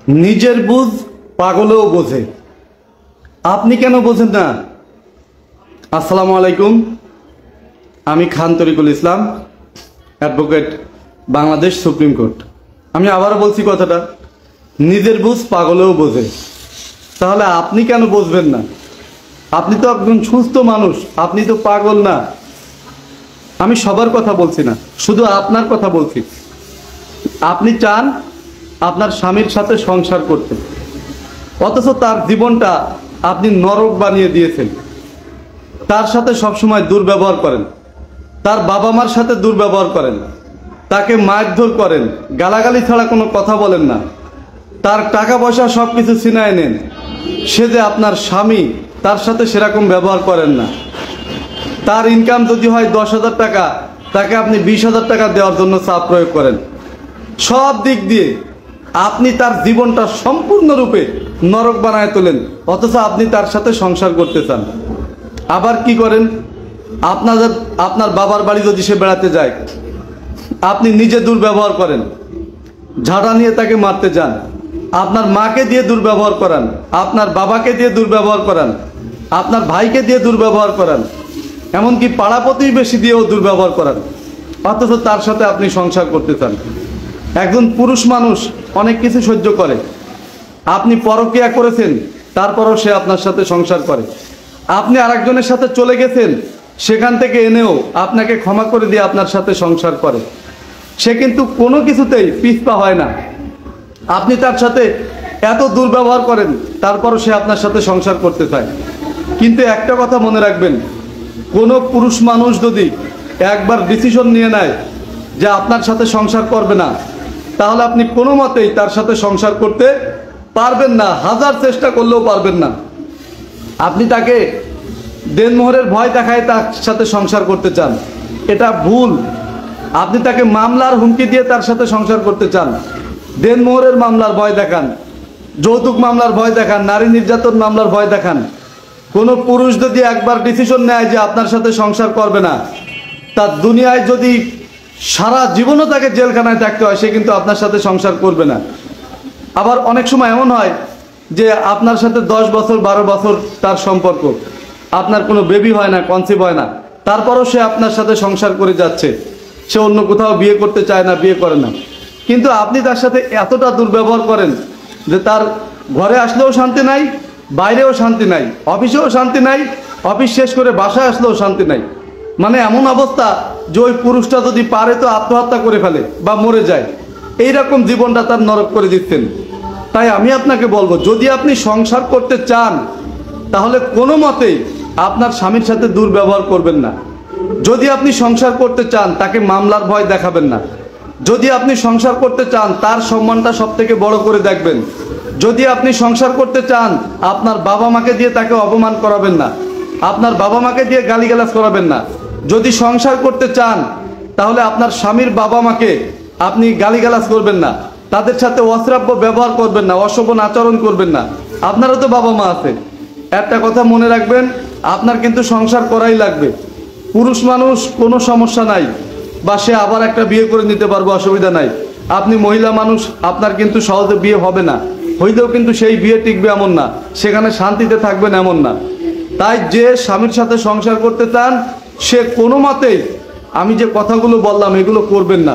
নিজের বুঝ পাগলেও বোঝে। আপনি কেন বোঝেন না? আসসালামু আলাইকুম, আমি খান তরিকুল ইসলাম, অ্যাডভোকেট, বাংলাদেশ সুপ্রিম কোর্ট। আমি আবারও বলছি কথাটা, নিজের বুঝ পাগলেও বোঝে। তাহলে আপনি কেন বুঝবেন না? আপনি তো একজন সুস্থ মানুষ, আপনি তো পাগল না। আমি সবার কথা বলছি না, শুধু আপনার কথা বলছি। আপনি চান আপনার স্বামীর সাথে সংসার করতে, অথচ তার জীবনটা আপনি নরক বানিয়ে দিয়েছেন। তার সাথে সবসময় দুর্ব্যবহার করেন, তার বাবা মার সাথে দুর্ব্যবহার করেন, তাকে মারধর করেন, গালাগালি ছাড়া কোনো কথা বলেন না, তার টাকা পয়সা সব কিছু ছিনায় নেন। সে যে আপনার স্বামী, তার সাথে সেরকম ব্যবহার করেন না। তার ইনকাম যদি হয় 10,000 টাকা, তাকে আপনি 20,000 টাকা দেওয়ার জন্য চাপ প্রয়োগ করেন। সব দিক দিয়ে আপনি তার জীবনটা সম্পূর্ণরূপে নরক বানায় তোলেন, অথচ আপনি তার সাথে সংসার করতে চান। আবার কি করেন? আপনার বাবার বাড়ি যদি সে বেড়াতে যায়, আপনি নিজে দুর্ব্যবহার করেন, ঝাড়া নিয়ে তাকে মারতে যান, আপনার মাকে দিয়ে দুর্ব্যবহার করান, আপনার বাবাকে দিয়ে দুর্ব্যবহার করান, আপনার ভাইকে দিয়ে দুর্ব্যবহার করান, এমনকি পাড়া প্রতিবেশী দিয়েও দুর্ব্যবহার করান, অথচ তার সাথে আপনি সংসার করতে চান। একজন পুরুষ মানুষ অনেক কিছু সহ্য করে। আপনি পরকীয়া করেছেন, তারপরও সে আপনার সাথে সংসার করে। আপনি আরেকজনের সাথে চলে গেছেন, সেখান থেকে এনেও আপনাকে ক্ষমা করে দিয়ে আপনার সাথে সংসার করে। সে কিন্তু কোনো কিছুতেই পিছপা হয় না। আপনি তার সাথে এত দুর্ব্যবহার করেন, তারপরও সে আপনার সাথে সংসার করতে চায়। কিন্তু একটা কথা মনে রাখবেন, কোনো পুরুষ মানুষ যদি একবার ডিসিশন নিয়ে নেয় যে আপনার সাথে সংসার করবে না, তাহলে আপনি কোনো মতেই তার সাথে সংসার করতে পারবেন না, হাজার চেষ্টা করলেও পারবেন না। আপনি তাকে দেনমোহরের ভয় দেখায় তার সাথে সংসার করতে চান, এটা ভুল। আপনি তাকে মামলার হুমকি দিয়ে তার সাথে সংসার করতে চান, দেনমোহরের মামলার ভয় দেখান, যৌতুক মামলার ভয় দেখান, নারী নির্যাতন মামলার ভয় দেখান। কোনো পুরুষ যদি একবার ডিসিশন নেয় যে আপনার সাথে সংসার করবে না, তার দুনিয়ায় যদি সারা জীবনও তাকে জেলখানায় থাকতে হয়, সে কিন্তু আপনার সাথে সংসার করবে না। আবার অনেক সময় এমন হয় যে আপনার সাথে 10 বছর 12 বছর তার সম্পর্ক, আপনার কোনো বেবি হয় না, কনসিভ হয় না, তারপরও সে আপনার সাথে সংসার করে যাচ্ছে। সে অন্য কোথাও বিয়ে করতে চায় না, বিয়ে করে না। কিন্তু আপনি তার সাথে এতটা দুর্ব্যবহার করেন যে তার ঘরে আসলেও শান্তি নাই, বাইরেও শান্তি নাই, অফিসেও শান্তি নাই, অফিস শেষ করে বাসায় আসলেও শান্তি নাই। মানে এমন অবস্থা যে ওই পুরুষটা যদি পারে তো আত্মহত্যা করে ফেলে বা মরে যায়। এইরকম জীবনটা তার নরক করে দিচ্ছেন। তাই আমি আপনাকে বলবো, যদি আপনি সংসার করতে চান, তাহলে কোনো মতেই আপনার স্বামীর সাথে দুর্ব্যবহার করবেন না। যদি আপনি সংসার করতে চান, তাকে মামলার ভয় দেখাবেন না। যদি আপনি সংসার করতে চান, তার সম্মানটা সব থেকে বড় করে দেখবেন। যদি আপনি সংসার করতে চান, আপনার বাবা মাকে দিয়ে তাকে অপমান করাবেন না, আপনার বাবা মাকে দিয়ে গালিগালাজ করাবেন না। যদি সংসার করতে চান, তাহলে আপনার স্বামীর বাবা মাকে আপনি গালিগালাজ করবেন না, তাদের সাথে অশ্রাব্য ব্যবহার করবেন না, অশোভন আচরণ করবেন না। আপনারও তো বাবা মা আছে। একটা কথা মনে রাখবেন, আপনার কিন্তু সংসার করাই লাগবে। পুরুষ মানুষ কোনো সমস্যা নাই, বা সে আবার একটা বিয়ে করে নিতে পারবে, অসুবিধা নাই। আপনি মহিলা মানুষ, আপনার কিন্তু সহজে বিয়ে হবে না, হইলেও কিন্তু সেই বিয়ে টিকবে এমন না, সেখানে শান্তিতে থাকবেন এমন না। তাই যে স্বামীর সাথে সংসার করতে চান, সে কোনো মতেই আমি যে কথাগুলো বললাম এগুলো করবেন না।